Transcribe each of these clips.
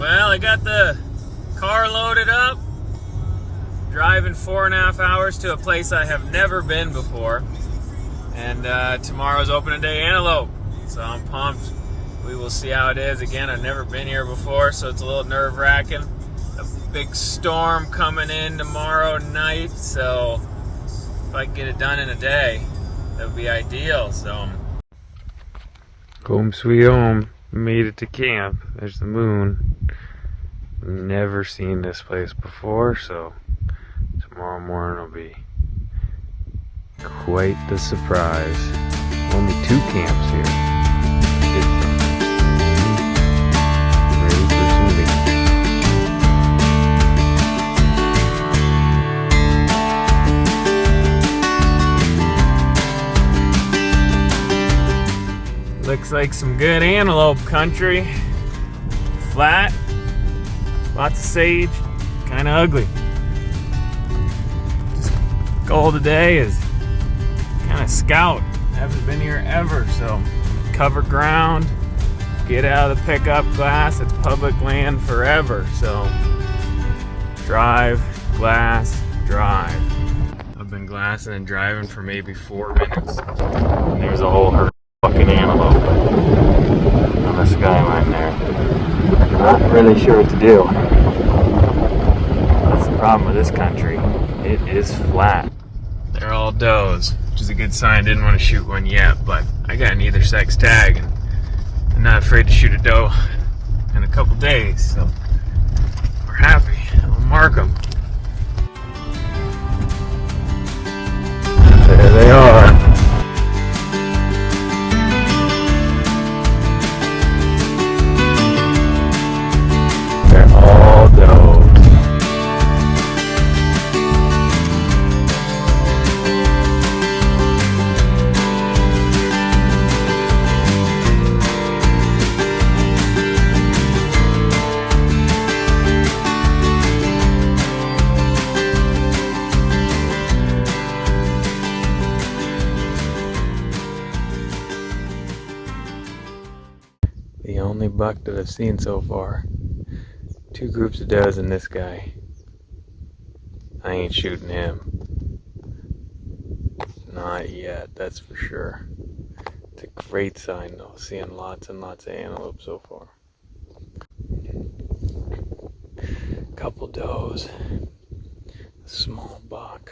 Well, I got the car loaded up, driving 4.5 hours to a place I have never been before. And tomorrow's opening day, Antelope. So I'm pumped. We will see how it is. Again, I've never been here before, so it's a little nerve-wracking. A big storm coming in tomorrow night, so if I can get it done in a day, that would be ideal. So, home sweet home. Made it to camp. There's the moon. Never seen this place before, so tomorrow morning will be quite the surprise. Only 2 camps here. Good stuff. Ready for some meat. Looks like some good antelope country. Flat, lots of sage, kind of ugly. Just goal today is kind of scout. Haven't been here ever, so cover ground, get out of the pickup glass. It's public land forever, so drive, glass, drive. I've been glassing and driving for maybe 4 minutes. And there's a whole herd of fucking antelope on the skyline there. Not really sure what to do. That's the problem with this country. It is flat. They're all does, which is a good sign. Didn't want to shoot one yet, but I got an either sex tag, and I'm not afraid to shoot a doe in a couple days, so we're happy. I'll mark them. There they are. They're all does. The only buck that I've seen so far. 2 groups of does and this guy. I ain't shooting him. Not yet, that's for sure. It's a great sign though, seeing lots and lots of antelope so far. Couple does. A small buck.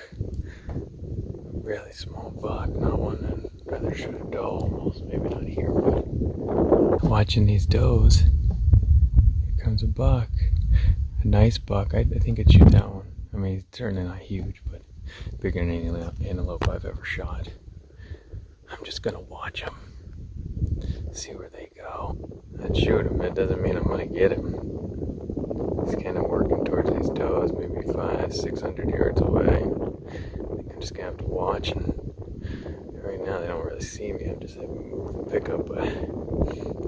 Really small buck, not one I'd rather shoot a doe almost. Maybe not here, but watching these does. Here comes a buck. A nice buck. I think I'd shoot that one. I mean, he's certainly not huge, but bigger than any antelope I've ever shot. I'm just gonna watch him. See where they go. I'd shoot him. That doesn't mean I'm gonna get him. He's kind of working towards these does, maybe 500-600 yards away. I think I'm just gonna have to watch, and right now they don't really see me. I'm just having to move and pick up,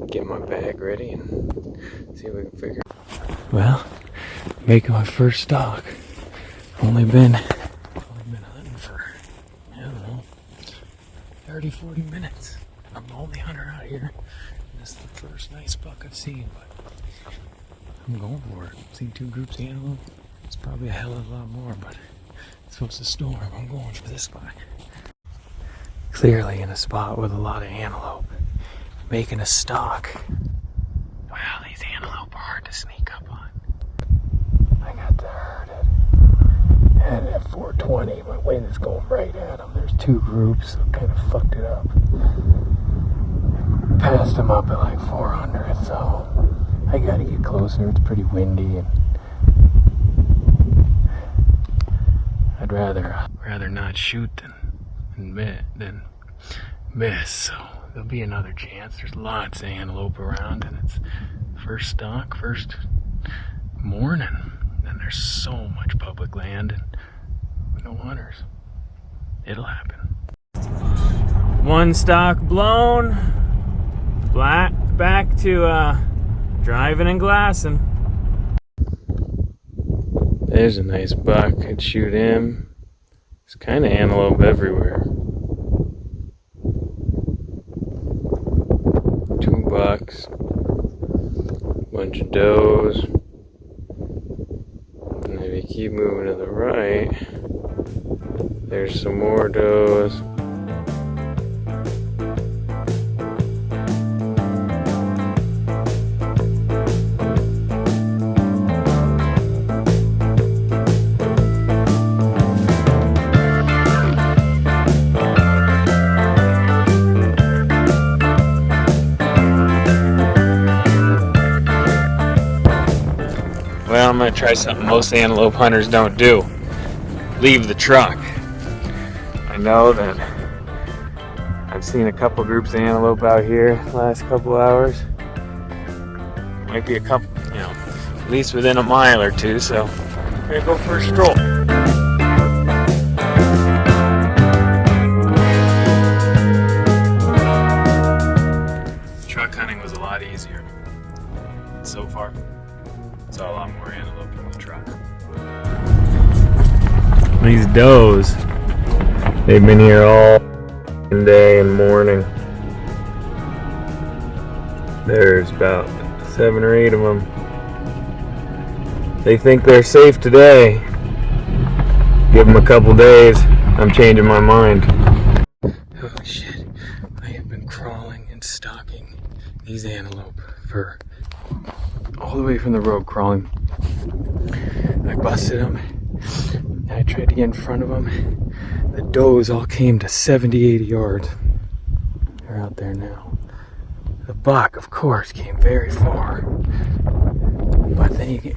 get my bag ready and see if we can figure. Well, making my first stalk. Only been hunting for, I don't know, 30-40 minutes. I'm the only hunter out here. This is the first nice buck I've seen, but I'm going for it. I've seen 2 groups of antelope. It's probably a hell of a lot more, but it's supposed to storm. I'm going for this spot. Clearly in a spot with a lot of antelope. Making a stalk. Well, these antelope are hard to sneak up on. I got the herd at 420. My wind is going right at them. There's 2 groups, so kind of fucked it up. Passed them up at like 400, so I gotta get closer. It's pretty windy, and I'd rather not shoot than miss. So there'll be another chance. There's lots of antelope around, and it's first stalk, first morning. And there's so much public land and no hunters. It'll happen. 1 stalk blown. Back to driving and glassing. There's a nice buck. I'd shoot him. There's kind of antelope everywhere. 2 bucks. Bunch of does. And if you keep moving to the right, there's some more does. Well, I'm going to try something most antelope hunters don't do. Leave the truck. I know that I've seen a couple groups of antelope out here the last couple hours. Might be a couple, at least within a mile or two, so I'm going to go for a stroll. Truck hunting was a lot easier. So far, saw a lot more antelope in the truck. These does, they've been here all day and morning. There's about 7 or 8 of them. They think they're safe today. Give them a couple days, I'm changing my mind. Holy shit, I have been crawling and stalking these antelope for all the way from the road, crawling. I busted them. I tried to get in front of them. The does all came to 70, 80 yards. They're out there now. The buck, of course, came very far. But then he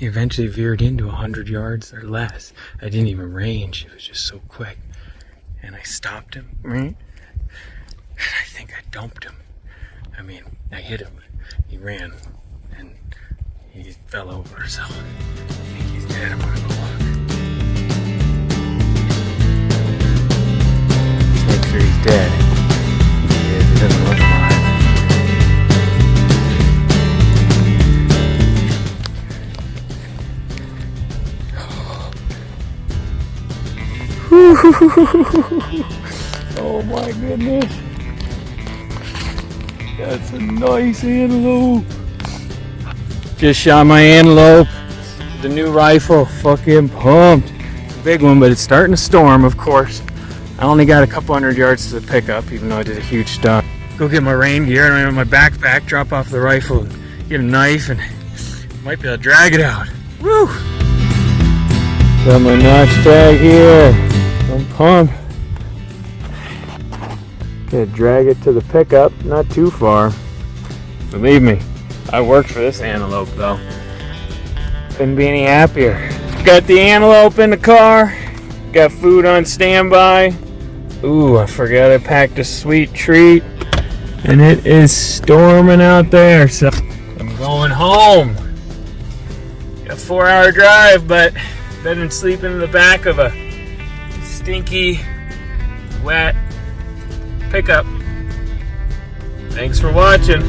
eventually veered into 100 yards or less. I didn't even range. It was just so quick. And I stopped him, right? And I think I dumped him. I mean, I hit him. He ran and he fell over, so I think he's dead. I'm gonna go look. Let's make sure he's dead. He doesn't look alive. Oh my goodness. That's a nice antelope. Just shot my antelope with the new rifle. Fucking pumped. It's a big one, but it's starting to storm, of course. I only got a couple 100 yards to the pickup, even though I did a huge stop. Go get my rain gear and I have my backpack, drop off the rifle, and get a knife, and might be able to drag it out. Woo! Got my notch tag here. I'm pumped. Gonna drag it to the pickup, not too far. Believe me, I worked for this antelope though. Couldn't be any happier. Got the antelope in the car, got food on standby. Ooh, I forgot I packed a sweet treat. And it is storming out there, so I'm going home. Got a 4-hour drive, but better than sleeping in the back of a stinky, wet pickup. Thanks for watching.